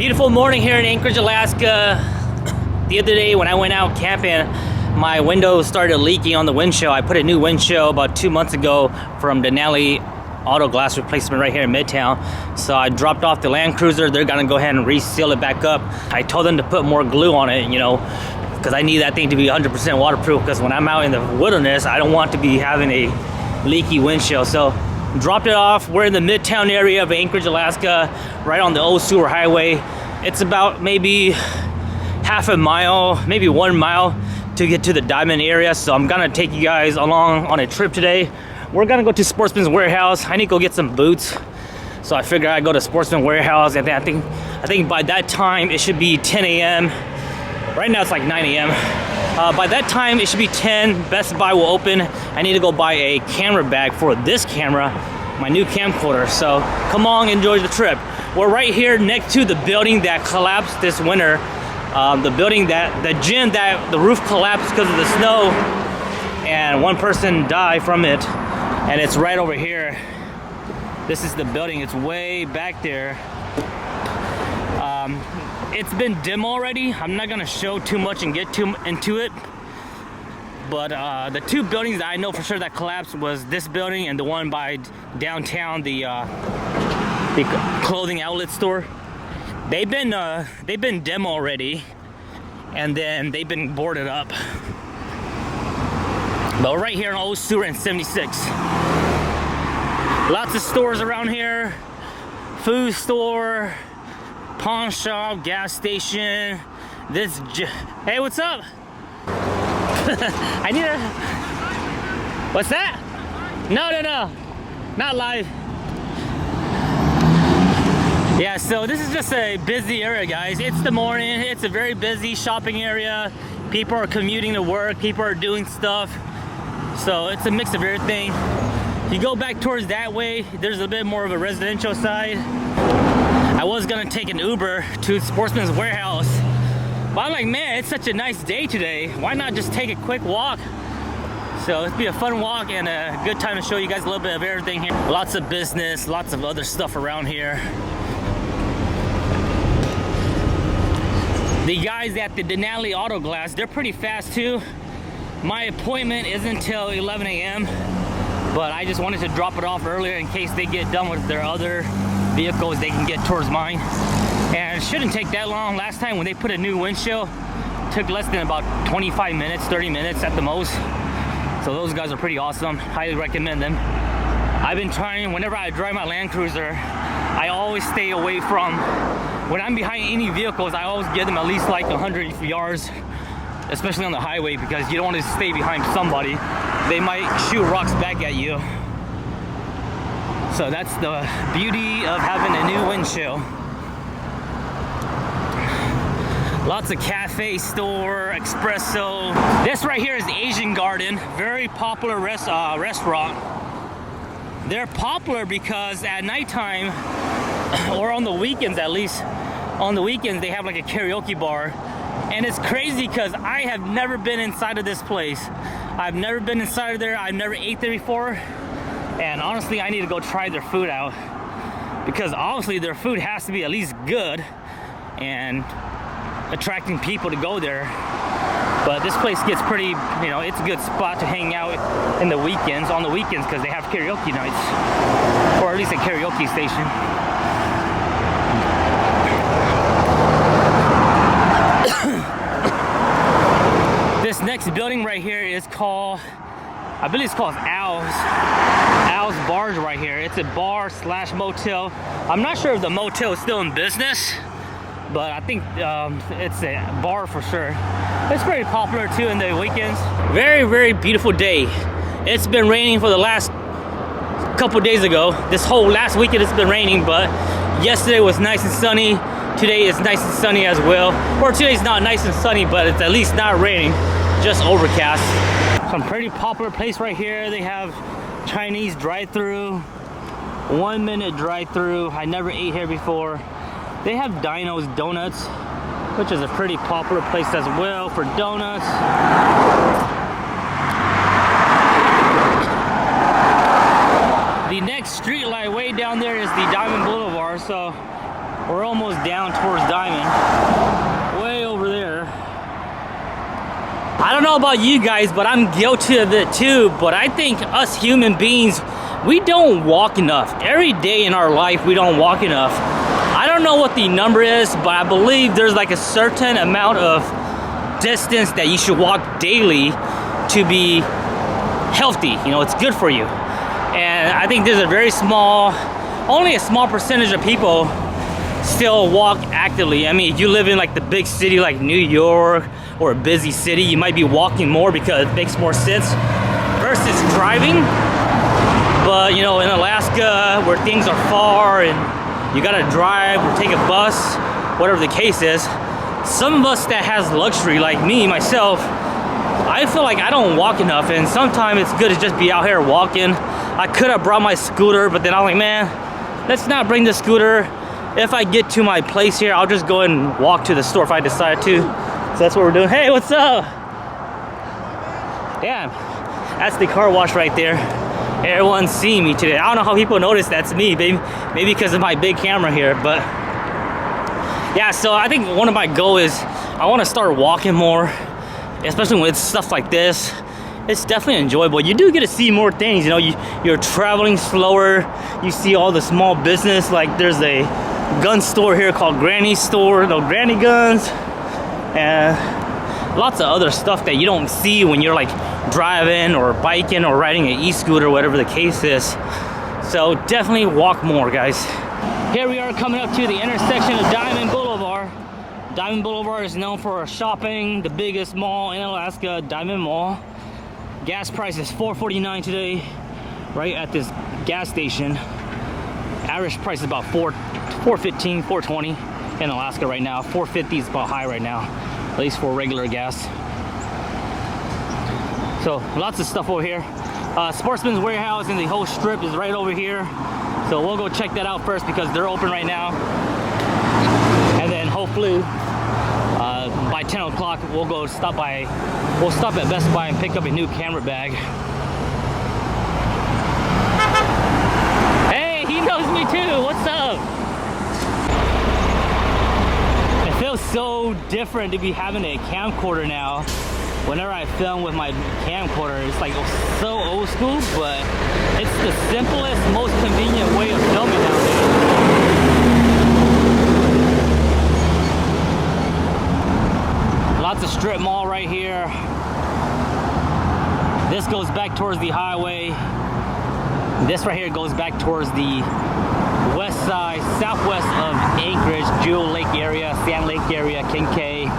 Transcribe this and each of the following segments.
Beautiful morning here in Anchorage, Alaska. The other day when I went out camping, my window started leaking on the windshield. I put a new windshield about 2 months ago from Denali Auto Glass Replacement right here in Midtown. So I dropped off the Land Cruiser. They're gonna go ahead and reseal it back up. I told them to put more glue on it, because I need that thing to be 100% waterproof, because when I'm out in the wilderness, I don't want to be having a leaky windshield. So dropped it off. We're in the Midtown area of Anchorage, Alaska, right on the old sewer highway. It's about maybe half a mile, maybe 1 mile to get to the Diamond area. So I'm gonna take you guys along on a trip today. We're gonna go to Sportsman's warehouse. I need to go get some boots. So I figured I'd go to Sportsman warehouse, and I think by that time it should be 10 a.m. Right now it's like 9 a.m. By that time it should be 10. Best Buy will open. I need to go buy a camera bag for this camera, my new camcorder. So come on, enjoy the trip. We're right here next to the building that collapsed this winter. The gym that the roof collapsed because of the snow, and one person died from it. And it's right over here. This is the building. It's way back there. It's been dim already. I'm not gonna show too much and get too into it. But the two buildings that I know for sure that collapsed was this building and the one by downtown, the clothing outlet store. They've been dim already, and then they've been boarded up. But right here in Old Sewer and 76. Lots of stores around here. Food store, pawn shop, gas station. Hey, what's up? I need a... What's that? No. Not live. Yeah, so this is just a busy area, guys. It's the morning. It's a very busy shopping area. People are commuting to work. People are doing stuff. So it's a mix of everything. If you go back towards that way, there's a bit more of a residential side. I was gonna take an Uber to Sportsman's warehouse, but I'm like, man, it's such a nice day today. Why not just take a quick walk? So it'll be a fun walk and a good time to show you guys a little bit of everything here. Lots of business, lots of other stuff around here. The guys at the Denali Auto Glass, they're pretty fast too. My appointment isn't until 11 a.m. but I just wanted to drop it off earlier in case they get done with their other vehicles, they can get towards mine. And it shouldn't take that long. Last time when they put a new windshield, it took less than about 25 minutes, 30 minutes at the most. So those guys are pretty awesome. Highly recommend them. I've been trying, whenever I drive my Land Cruiser, I always stay away from, when I'm behind any vehicles, I always give them at least like 100 yards, especially on the highway, because you don't want to stay behind somebody. They might shoot rocks back at you. So that's the beauty of having a new windshield. Lots of cafe, store, espresso. This right here is Asian Garden, very popular restaurant. They're popular because at nighttime, or on the weekends at least, on the weekends they have like a karaoke bar. And it's crazy because I have never been inside of this place. I've never been inside of there. I've never ate there before. And honestly, I need to go try their food out, because obviously their food has to be at least good and attracting people to go there. But this place gets pretty, it's a good spot to hang out on the weekends, because they have karaoke nights, or at least a karaoke station. This next building right here is called, I believe it's called Al's Bars right here. It's a bar slash motel. I'm not sure if the motel is still in business, but I think it's a bar for sure. It's pretty popular too in the weekends. Very, very beautiful day. It's been raining for the last couple days ago. This whole last weekend it's been raining, but yesterday was nice and sunny. Today is nice and sunny as well. Or today's not nice and sunny, but it's at least not raining, just overcast. Some pretty popular place right here. They have Chinese drive-through, 1 minute drive-through. I never ate here before. They have Dino's Donuts, which is a pretty popular place as well for donuts. The next street light way down there is the Diamond Boulevard, so We're almost down towards Diamond. Way over there. I don't know about you guys, but I'm guilty of it too. But I think us human beings, we don't walk enough. Every day in our life, we don't walk enough. I don't know what the number is, but I believe there's like a certain amount of distance that you should walk daily to be healthy. You know, it's good for you. And I think there's a very small, only a small percentage of people still walk actively. I mean, if you live in like the big city like New York or a busy city, you might be walking more because it makes more sense versus driving. But you know, in Alaska where things are far and you gotta drive or take a bus, whatever the case is, some of us that has luxury like me, myself, I feel like I don't walk enough, and sometimes it's good to just be out here walking. I could have brought my scooter, but then I'm like, man, let's not bring the scooter. If I get to my place here, I'll just go and walk to the store if I decide to. So that's what we're doing. Hey, what's up? Damn, that's the car wash right there. Everyone's seeing me today. I don't know how people notice that's me, baby. Maybe because of my big camera here, but yeah, so I think one of my goals is I want to start walking more, especially with stuff like this. It's definitely enjoyable. You do get to see more things, you know. You're traveling slower. You see all the small business, like there's a gun store here called Granny's Store, no Granny Guns, and lots of other stuff that you don't see when you're like driving or biking or riding an e-scooter, whatever the case is. So definitely walk more, guys. Here we are coming up to the intersection of Diamond Boulevard. Diamond Boulevard is known for shopping, the biggest mall in Alaska, Diamond Mall. Gas price is $4.49 today, right at this gas station. Average price is about $4.15, $4.20 in Alaska right now. $4.50 is about high right now, at least for regular gas. So lots of stuff over here. Sportsman's warehouse and the whole strip is right over here. So we'll go check that out first because they're open right now. And then hopefully by 10 o'clock we'll stop at Best Buy and pick up a new camera bag. Hey, he knows me too. What's up? It feels so different to be having a camcorder now. Whenever I film with my camcorder, it's like so old school, but it's the simplest, most convenient way of filming nowadays. Lots of strip mall right here. This goes back towards the highway. This right here goes back towards the west side, southwest of Anchorage, Jewel Lake area, Sand Lake area, Kincaid.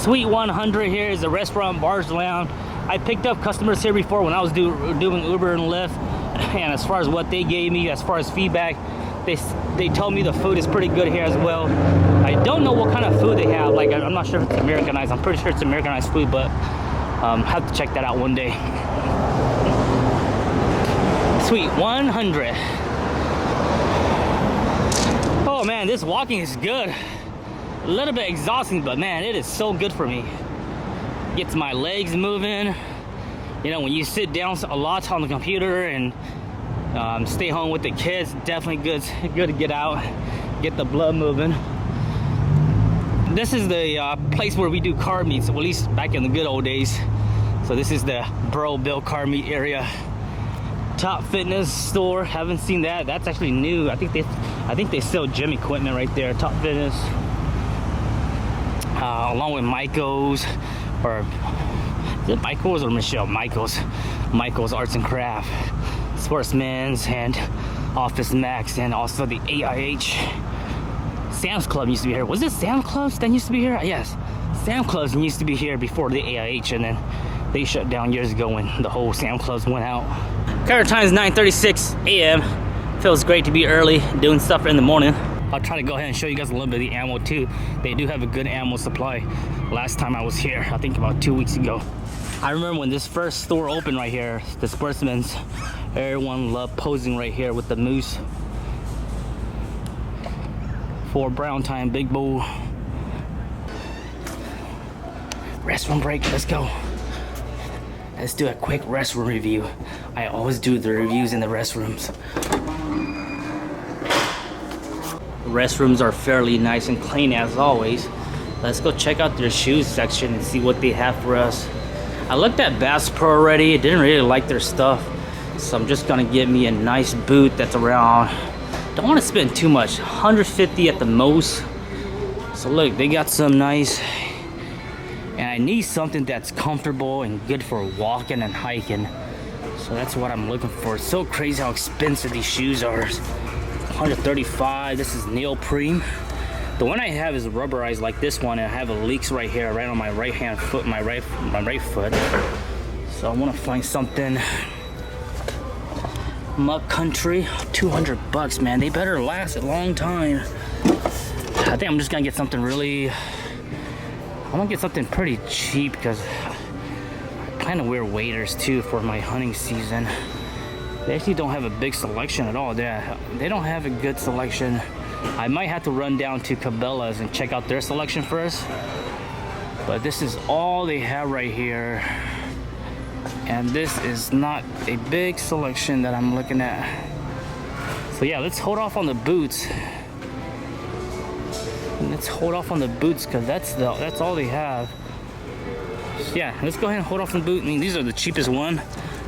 Suite 100 here is a restaurant, bars, lounge. I picked up customers here before when I was doing Uber and Lyft, and as far as what they gave me, as far as feedback, they told me the food is pretty good here as well. I don't know what kind of food they have. Like, I'm not sure if it's Americanized. I'm pretty sure it's Americanized food, but have to check that out one day. Suite 100. Oh man, this walking is good. A little bit exhausting, but man, it is so good for me. Gets my legs moving. You know, when you sit down a lot on the computer and stay home with the kids, definitely good to get out, get the blood moving. This is the place where we do car meets, well, at least back in the good old days. So this is the Bro Bill car meet area. Top Fitness store, haven't seen that. That's actually new. I think they sell gym equipment right there. Top Fitness. Along with Michael's, or is it Michael's or Michelle? Michael's Arts and Craft, Sportsman's, and Office Max, and also the AIH. Sam's Club used to be here. Was it Sam's Club that used to be here? Yes, Sam's Club used to be here before the AIH, and then they shut down years ago when the whole Sam's Club went out. Current time is 9:36 a.m. Feels great to be early, doing stuff in the morning. I'll try to go ahead and show you guys a little bit of the ammo too. They do have a good ammo supply. Last time I was here, I think about 2 weeks ago. I remember when this first store opened right here, the Sportsman's. Everyone loved posing right here with the moose. For brown time, big bull. Restroom break, let's go. let's do a quick restroom review. I always do the reviews in the restrooms. The restrooms are fairly nice and clean as always. Let's go check out their shoes section and see what they have for us. I looked at Bass Pro already. Didn't really like their stuff, so I'm just gonna get me a nice boot that's around, don't want to spend too much, 150 at the most. So look, they got some nice, and I need something that's comfortable and good for walking and hiking. So that's what I'm looking for. It's so crazy how expensive these shoes are. 135. This is neoprene. The one I have is rubberized like this one, and I have a leaks right here, right on my right hand foot, my right foot. So I want to find something. Muck Country, 200 bucks, man. They better last a long time. I think I'm just gonna get something really, I'm gonna get something pretty cheap because I plan to wear waders too for my hunting season. They actually don't have a big selection at all. They don't have a good selection. I might have to run down to Cabela's and check out their selection first. But this is all they have right here. And this is not a big selection that I'm looking at. So yeah, let's hold off on the boots. Let's hold off on the boots because that's all they have. So yeah, let's go ahead and hold off on the boot. I mean, these are the cheapest one,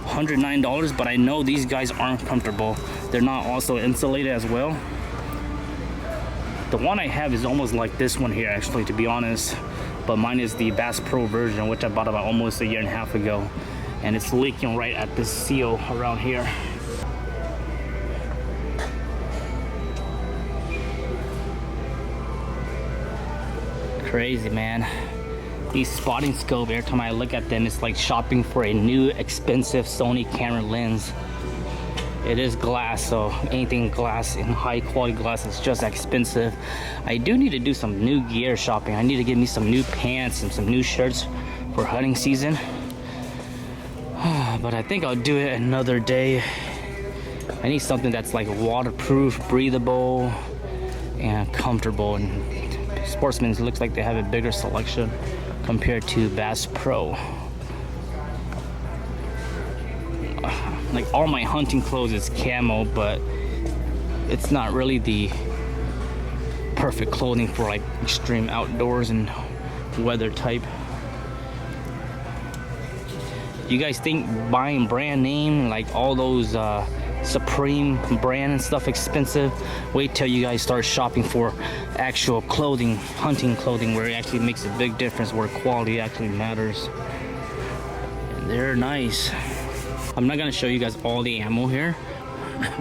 $109, but I know these guys aren't comfortable. They're not also insulated as well. The one I have is almost like this one here, actually, to be honest. But mine is the Bass Pro version, which I bought about almost a year and a half ago. And it's leaking right at this seal around here. Crazy, man. These spotting scope, every time I look at them, it's like shopping for a new expensive Sony camera lens. It is glass, so anything glass and high quality glass is just expensive. I do need to do some new gear shopping. I need to get me some new pants and some new shirts for hunting season. But I think I'll do it another day. I need something that's like waterproof, breathable, and comfortable. And Sportsman looks like they have a bigger selection compared to Bass Pro. Like all my hunting clothes is camo, but it's not really the perfect clothing for like extreme outdoors and weather type. You guys think buying brand name, like all those Supreme brand and stuff expensive? Wait till you guys start shopping for actual clothing, hunting clothing, where it actually makes a big difference, where quality actually matters. And they're nice. I'm not gonna show you guys all the ammo here,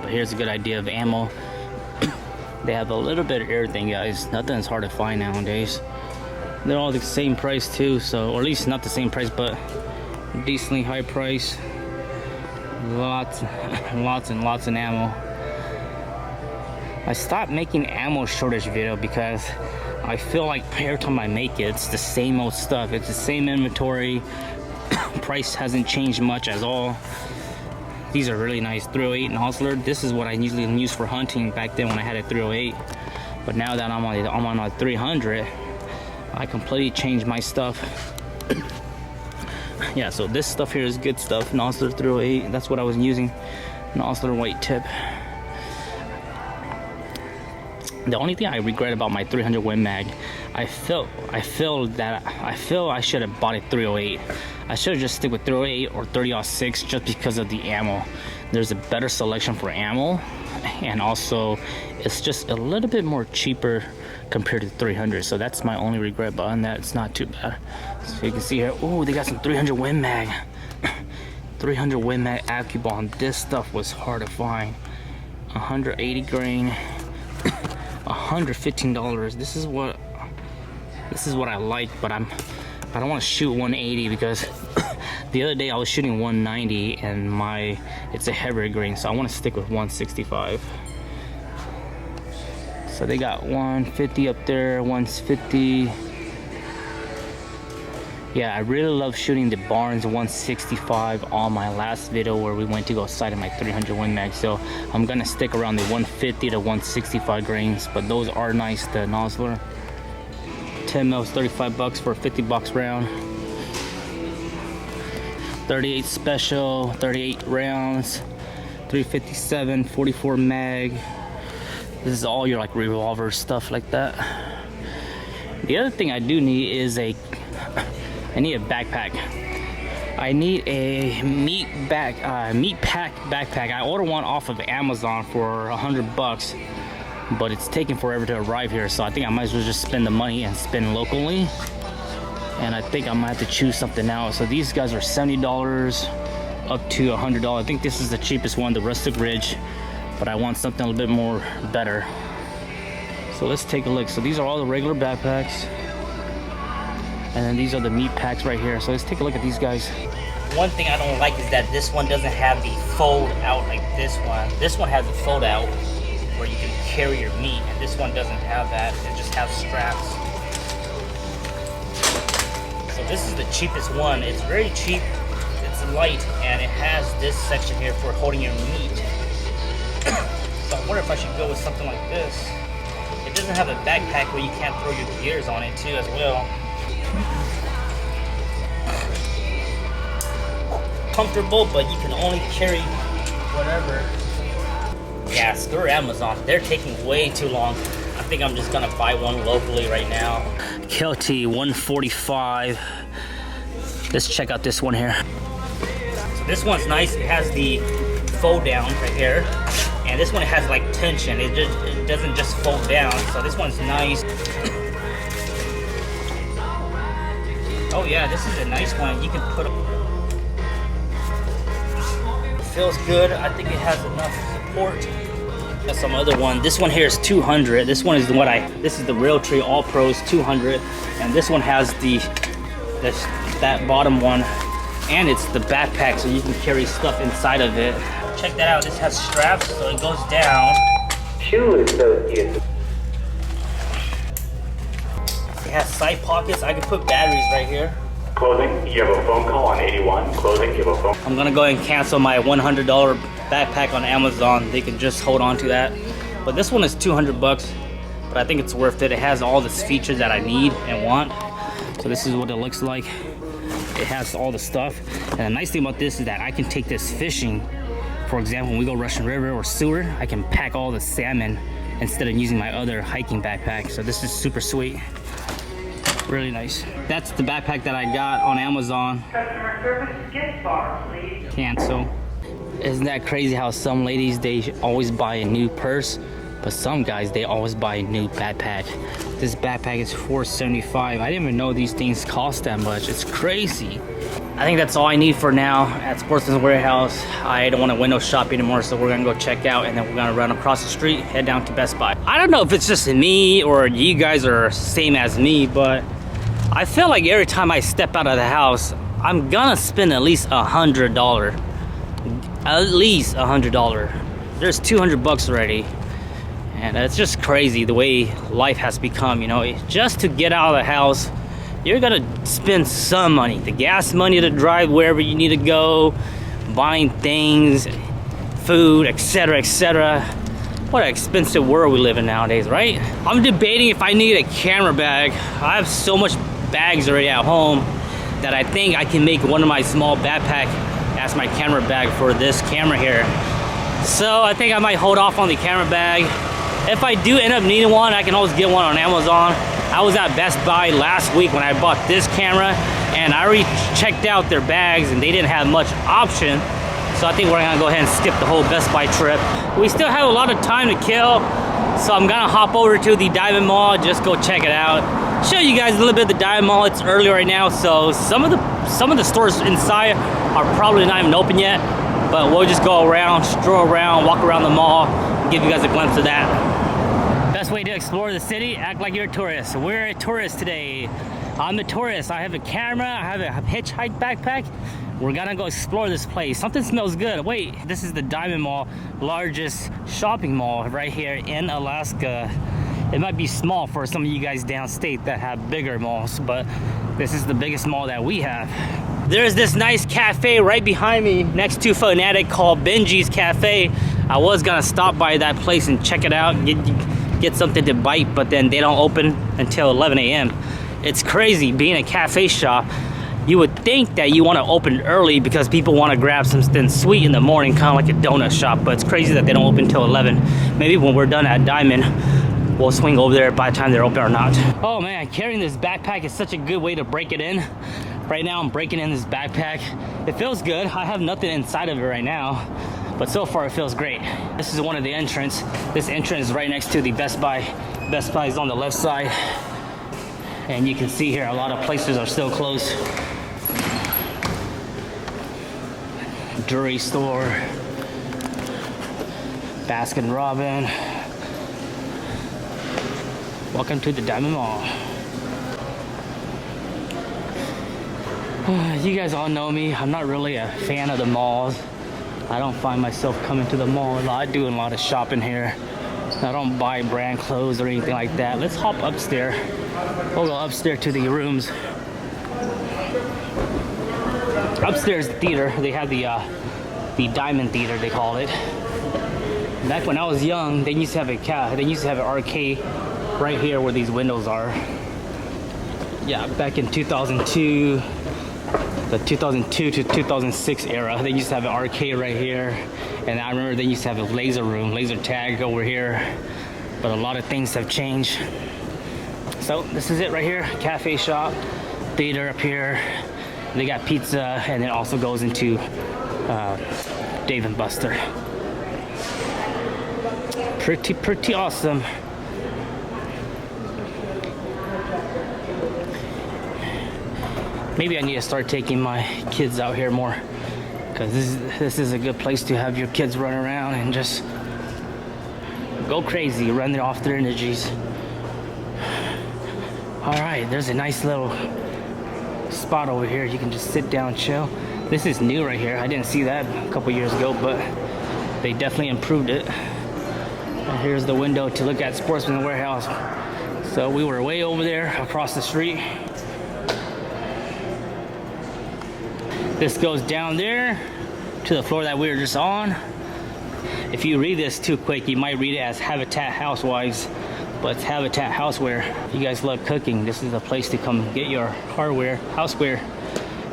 but here's a good idea of ammo. They have a little bit of everything, guys. Nothing's hard to find nowadays. They're all the same price too, so, or at least not the same price, but decently high price. Lots and lots of ammo. I stopped making ammo shortage video because I feel like every time I make it, it's the same old stuff. It's the same inventory. Price hasn't changed much at all. These are really nice, 308 nozzler. This is what I usually use for hunting back then when I had a 308. But now that I'm on a 300, I completely changed my stuff. Yeah, so this stuff here is good stuff. Nozzler 308, that's what I was using. Nozzler white tip. The only thing I regret about my 300 Win Mag, I feel I should have bought a 308. I should have just stick with 308 or 30-06 just because of the ammo. There's a better selection for ammo, and also it's just a little bit more cheaper compared to 300. So that's my only regret, but on that, it's not too bad. So you can see here, oh, they got some 300 Win Mag. 300 Win Mag AccuBond. This stuff was hard to find. 180 grain. $115. This is what I like, but I don't want to shoot 180 because the other day I was shooting 190 and it's a heavier grain, so I want to stick with 165. So they got 150 up there, 150. Yeah, I really love shooting the Barnes 165 on my last video where we went to go sight in my 300 Win Mag. So I'm gonna stick around the 150 to 165 grains, but those are nice, the nozzler. 10 mils, 35 bucks for a 50 box round. .38 special, 38 rounds, 357, 44 mag. This is all your like revolver stuff like that. The other thing I do need is I need a backpack. I need a meat pack backpack. I ordered one off of Amazon for $100, but it's taking forever to arrive here. So I think I might as well just spend the money and spend locally. And I think I might have to choose something out. So these guys are $70 up to $100. I think this is the cheapest one, the Rustic Ridge, but I want something a little bit more better. So let's take a look. So these are all the regular backpacks, and then these are the meat packs right here. So let's take a look at these guys. One thing I don't like is that this one doesn't have the fold out like this one. This one has a fold out where you can carry your meat, and this one doesn't have that. It just has straps. So this is the cheapest one. It's very cheap, it's light, and it has this section here for holding your meat. So I wonder if I should go with something like this. It doesn't have a backpack where you can't throw your gears on it too as well. Comfortable, but you can only carry whatever. Yeah, screw Amazon. They're taking way too long. I think I'm just gonna buy one locally right now. Kelty 145. Let's check out this one here. So this one's nice. It has the fold down right here, and this one has like tension. It doesn't just fold down. So this one's nice. Oh yeah, this is a nice one. You can put it. Feels good. I think it has enough support. Got some other one. This one here is 200. This one is the one this is the Realtree All Pros 200, and this one has that bottom one, and it's the backpack, so you can carry stuff inside of it. Check that out. This has straps, so it goes down. It has side pockets. I can put batteries right here. Closing, you have a phone call on 81. Closing, you have a phone. I'm gonna go ahead and cancel my $100 backpack on Amazon. They can just hold on to that. But this one is $200, but I think it's worth it. It has all the features that I need and want. So this is what it looks like. It has all the stuff. And the nice thing about this is that I can take this fishing. For example, when we go Russian River or Seward, I can pack all the salmon instead of using my other hiking backpack. So this is super sweet. Really nice. That's the backpack that I got on Amazon. Customer service gift bar, please. Cancel. Isn't that crazy how some ladies, they always buy a new purse, but some guys, they always buy a new backpack. This backpack is $475. I didn't even know these things cost that much. It's crazy. I think that's all I need for now at Sportsman's Warehouse. I don't want to window shop anymore, so we're gonna go check out, and then we're gonna run across the street, head down to Best Buy. I don't know if it's just me or you guys are same as me, but I feel like every time I step out of the house, I'm gonna spend at least $100. At least $100. There's $200 already. And it's just crazy the way life has become, you know. Just to get out of the house, you're gonna spend some money. The gas money to drive wherever you need to go, buying things, food, etc., etc. What an expensive world we live in nowadays, right? I'm debating if I need a camera bag. I have so much bags already at home that I think I can make one of my small backpack as my camera bag for this camera here. So I think I might hold off on the camera bag. If I do end up needing one, I can always get one on Amazon. I was at Best Buy last week when I bought this camera, and I already checked out their bags and they didn't have much option. So I think we're gonna go ahead and skip the whole Best Buy trip. We still have a lot of time to kill, so I'm gonna hop over to the Diamond Mall, just go check it out. Show you guys a little bit of the Diamond Mall. It's early right now, so some of the stores inside are probably not even open yet, but we'll just go around, stroll around, walk around the mall, and give you guys a glimpse of that. Best way to explore the city, act like you're a tourist. We're a tourist today. I'm a tourist. I have a camera, I have a hitchhike backpack. We're gonna go explore this place. Something smells good. Wait, this is the Diamond Mall, largest shopping mall right here in Alaska. It might be small for some of you guys downstate that have bigger malls, but this is the biggest mall that we have. There's this nice cafe right behind me next to Fanatic called Benji's Cafe. I was gonna stop by that place and check it out, get something to bite, but then they don't open until 11 a.m. It's crazy being a cafe shop. You would think that you want to open early because people want to grab something sweet in the morning, kind of like a donut shop, but it's crazy that they don't open till 11. Maybe when we're done at Diamond, we'll swing over there by the time they're open or not. Oh man, carrying this backpack is such a good way to break it in. Right now I'm breaking in this backpack. It feels good. I have nothing inside of it right now, but so far it feels great. This is one of the entrance. This entrance is right next to the Best Buy. Best Buy is on the left side. And you can see here a lot of places are still closed. Jewelry store, Baskin Robbins. Welcome to the Diamond Mall. You guys all know me. I'm not really a fan of the malls. I don't find myself coming to the mall a lot, doing a lot of shopping here. I don't buy brand clothes or anything like that. Let's hop upstairs. We'll go upstairs to the rooms. Upstairs, the theater. They have the Diamond Theater, they call it. Back when I was young, they used to have an arcade right here where these windows are. Yeah, back in 2002, the 2002 to 2006 era, they used to have an arcade right here. And I remember they used to have a laser room, laser tag over here. But a lot of things have changed. So this is it right here, cafe shop, theater up here. They got pizza, and it also goes into Dave & Buster. Pretty awesome. Maybe I need to start taking my kids out here more, because this is a good place to have your kids run around and just go crazy, run off their energies. All right, there's a nice little spot over here. You can just sit down, chill. This is new right here. I didn't see that a couple years ago, but they definitely improved it. And here's the window to look at Sportsman warehouse. So we were way over there across the street. This goes down there to the floor that we were just on. If you read this too quick, you might read it as Habitat Housewives, but it's Habitat Houseware. You guys love cooking. This is a place to come get your hardware, houseware.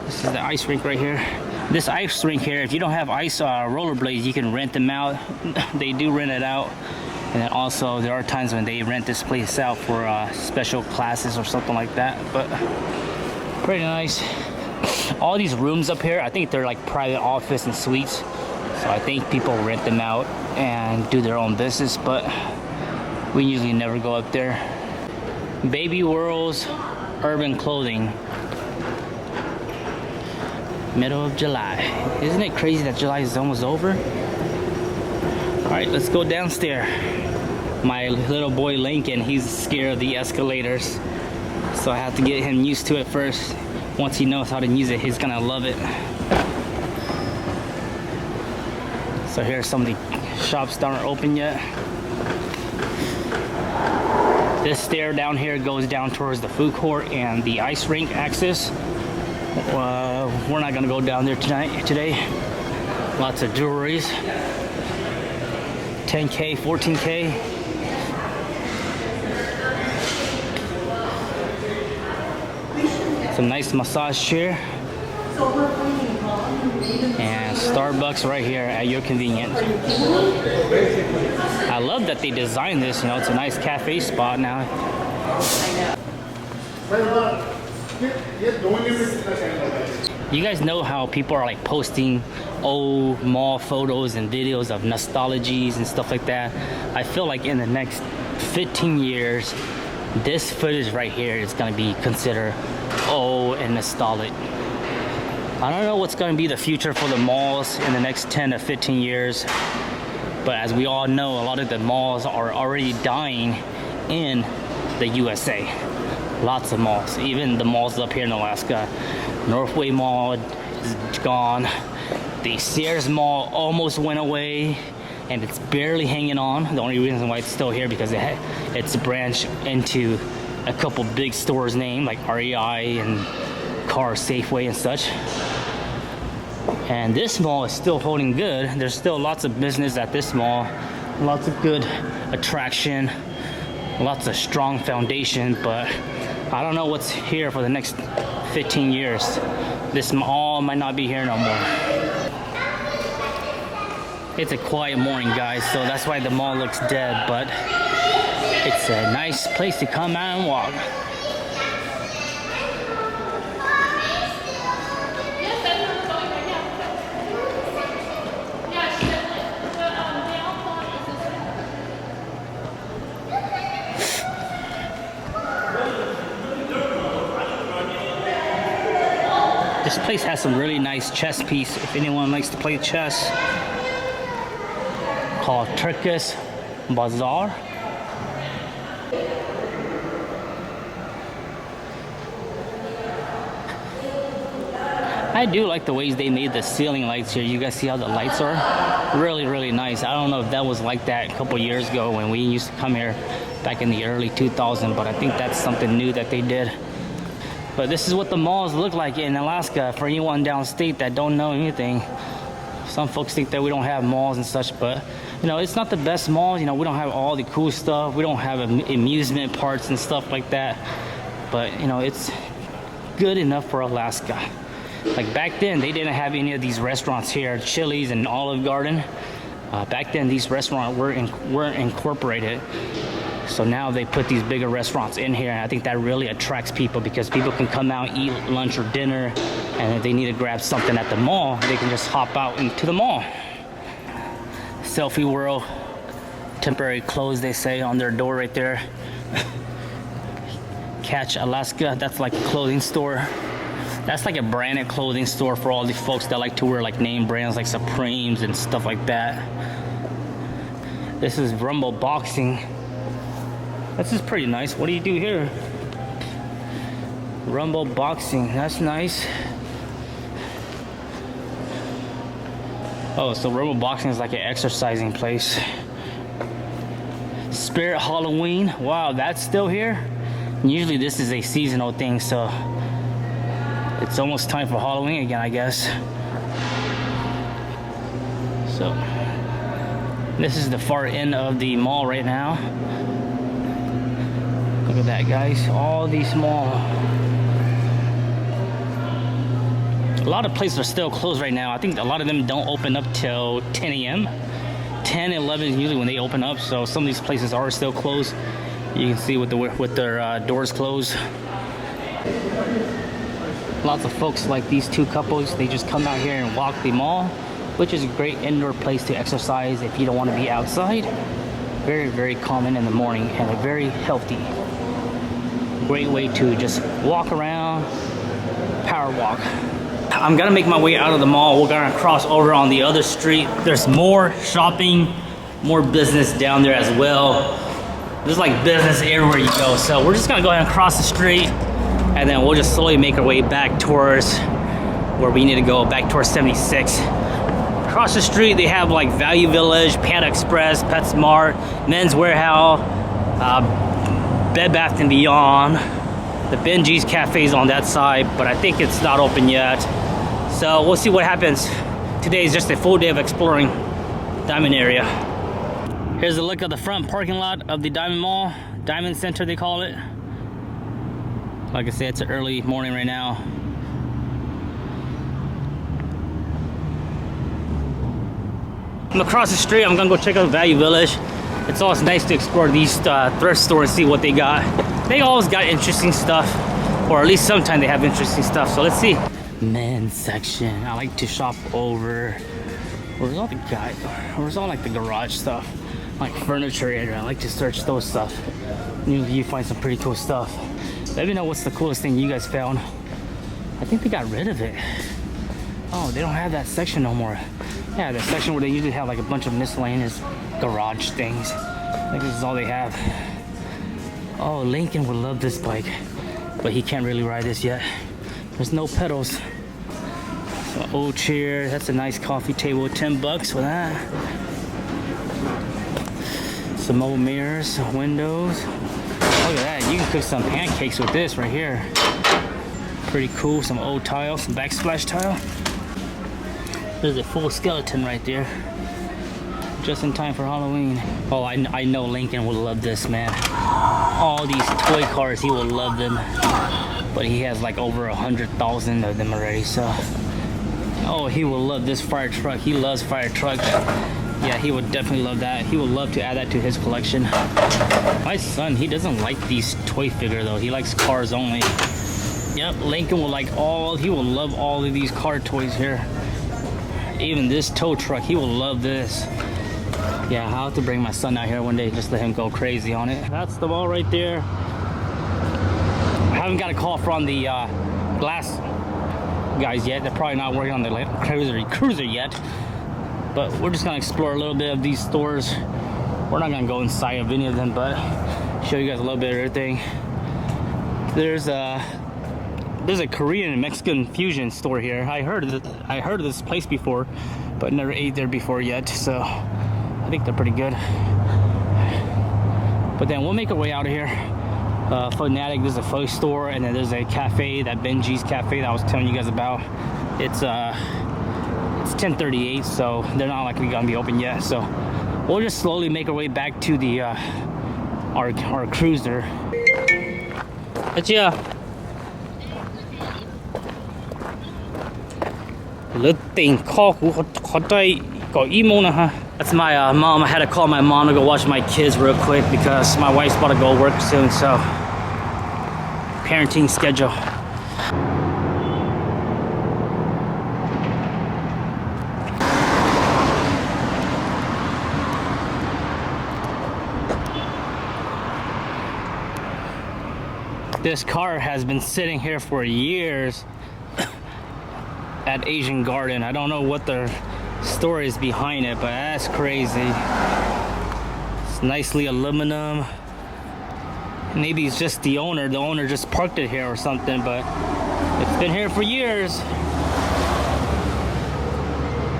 This is the ice rink right here. This ice rink here, if you don't have ice rollerblades, you can rent them out. They do rent it out. And then also there are times when they rent this place out for special classes or something like that. But pretty nice. All these rooms up here, I think they're like private office and suites. So I think people rent them out and do their own business, but we usually never go up there. Baby World's Urban Clothing. Middle of July. Isn't it crazy that July is almost over? All right, let's go downstairs. My little boy Lincoln, he's scared of the escalators. So I have to get him used to it first. Once he knows how to use it, he's gonna love it. So here's some of the shops that aren't open yet. This stair down here goes down towards the food court and the ice rink access. We're not gonna go down there today. Lots of jewelries. 10K, 14K. Some nice massage chair. And Starbucks right here at your convenience. I love that they designed this, you know, it's a nice cafe spot now. You guys know how people are like posting old mall photos and videos of nostalgies and stuff like that? I feel like in the next 15 years, this footage right here is gonna be considered old and nostalgic. I don't know what's gonna be the future for the malls in the next 10 to 15 years, but as we all know, a lot of the malls are already dying in the USA. Lots of malls, even the malls up here in Alaska. Northway Mall is gone. The Sears Mall almost went away, and it's barely hanging on. The only reason why it's still here because it's branched into a couple big stores named like REI and Car Safeway and such. And this mall is still holding good. There's still lots of business at this mall, lots of good attraction, lots of strong foundation, but I don't know what's here for the next 15 years. This mall might not be here no more. It's a quiet morning, guys, so that's why the mall looks dead, but it's a nice place to come out and walk. This place has some really nice chess piece if anyone likes to play chess. Called Turkish Bazaar. I do like the ways they made the ceiling lights here. You guys see how the lights are? Really, really nice. I don't know if that was like that a couple years ago when we used to come here back in the early 2000s, but I think that's something new that they did. But this is what the malls look like in Alaska for anyone downstate that don't know anything. Some folks think that we don't have malls and such, but you know, it's not the best malls. You know, we don't have all the cool stuff. We don't have amusement parks and stuff like that. But you know, it's good enough for Alaska. Like back then, they didn't have any of these restaurants here, Chili's and Olive Garden. Back then, these restaurants weren't incorporated. So now they put these bigger restaurants in here, and I think that really attracts people because people can come out, eat lunch or dinner, and if they need to grab something at the mall, they can just hop out into the mall. Selfie World, temporary closed, they say on their door right there. Catch Alaska, that's like a clothing store. That's like a branded clothing store for all the folks that like to wear like name brands like Supremes and stuff like that. This is Rumble Boxing. This is pretty nice. What do you do here? Rumble Boxing, that's nice. Oh, so Rumble Boxing is like an exercising place. Spirit Halloween, wow, that's still here? Usually this is a seasonal thing, so it's almost time for Halloween again, I guess. So, this is the far end of the mall right now. Look at that, guys. All these small. A lot of places are still closed right now. I think a lot of them don't open up till 10 a.m. 10, 11 is usually when they open up. So some of these places are still closed. You can see with their doors closed. Lots of folks like these two couples, they just come out here and walk the mall, which is a great indoor place to exercise if you don't want to be outside. Very, very common in the morning and a very healthy. Great way to just walk around, power walk. I'm gonna make my way out of the mall. We're gonna cross over on the other street. There's more shopping, more business down there as well. There's like business everywhere you go. So we're just gonna go ahead and cross the street, and then we'll just slowly make our way back towards where we need to go, back towards 76. Across the street, they have like Value Village, Panda Express, PetSmart, Men's Warehouse, Bed Bath & Beyond. The Benji's Cafe is on that side, but I think it's not open yet. So we'll see what happens. Today is just a full day of exploring Diamond area. Here's a look at the front parking lot of the Diamond Mall. Diamond Center, they call it. Like I said, it's an early morning right now. I'm across the street. I'm gonna go check out Value Village. It's always nice to explore these thrift stores and see what they got. They always got interesting stuff, or at least sometimes they have interesting stuff. So let's see. Men's section. I like to shop over. Where's all the guys? Where's all like the garage stuff, like furniture area? I like to search those stuff. Usually you find some pretty cool stuff. Let me know what's the coolest thing you guys found. I think they got rid of it. Oh, they don't have that section no more. Yeah, the section where they usually have like a bunch of miscellaneous garage things. I think this is all they have. Oh, Lincoln would love this bike, but he can't really ride this yet. There's no pedals. Some old chair. That's a nice coffee table. 10 bucks for that. Some old mirrors, some windows. Look at that. You can cook some pancakes with this right here. Pretty cool. Some old tile, some backsplash tile. There's a full skeleton right there. Just in time for Halloween. Oh, I know Lincoln will love this, man. All these toy cars, he will love them. But he has like over 100,000 of them already, so. Oh, he will love this fire truck. He loves fire trucks. Yeah, he would definitely love that. He would love to add that to his collection. My son, he doesn't like these toy figures though. He likes cars only. Yep, Lincoln will like he will love all of these car toys here. Even this tow truck, he will love this. Yeah, I'll have to bring my son out here one day, just let him go crazy on it. That's the wall right there. I haven't got a call from the glass guys yet. They're probably not working on the cruiser yet. But we're just gonna explore a little bit of these stores. We're not gonna go inside of any of them, but show you guys a little bit of everything. There's a Korean and Mexican fusion store here. I heard of this place before, but never ate there before yet. So I think they're pretty good. But then we'll make our way out of here. Fanatic, there's a pho store, and then there's a cafe, that Benji's cafe that I was telling you guys about. It's 10:38, so they're not likely gonna be open yet. So we'll just slowly make our way back to the our cruiser. That's my mom. I had to call my mom to go watch my kids real quick because my wife's about to go work soon, so parenting schedule. This car has been sitting here for years at Asian Garden. I don't know what the story is behind it, but that's crazy. It's nicely aluminum. Maybe it's just the owner. The owner just parked it here or something, but it's been here for years.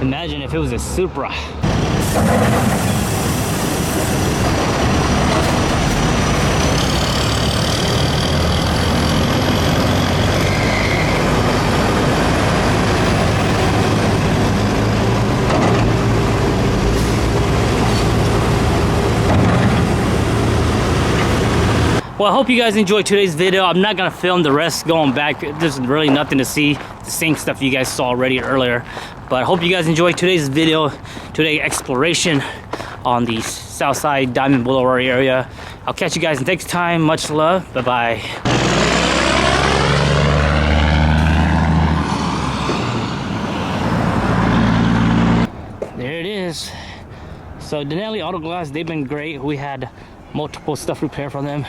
Imagine if it was a Supra. Well, I hope you guys enjoyed today's video. I'm not gonna film the rest going back. There's really nothing to see. The same stuff you guys saw already earlier. But I hope you guys enjoyed today's video, today's exploration on the Southside Diamond Boulevard area. I'll catch you guys next time. Much love. Bye-bye. There it is. So Denali Auto Glass, they've been great. We had multiple stuff repaired from them.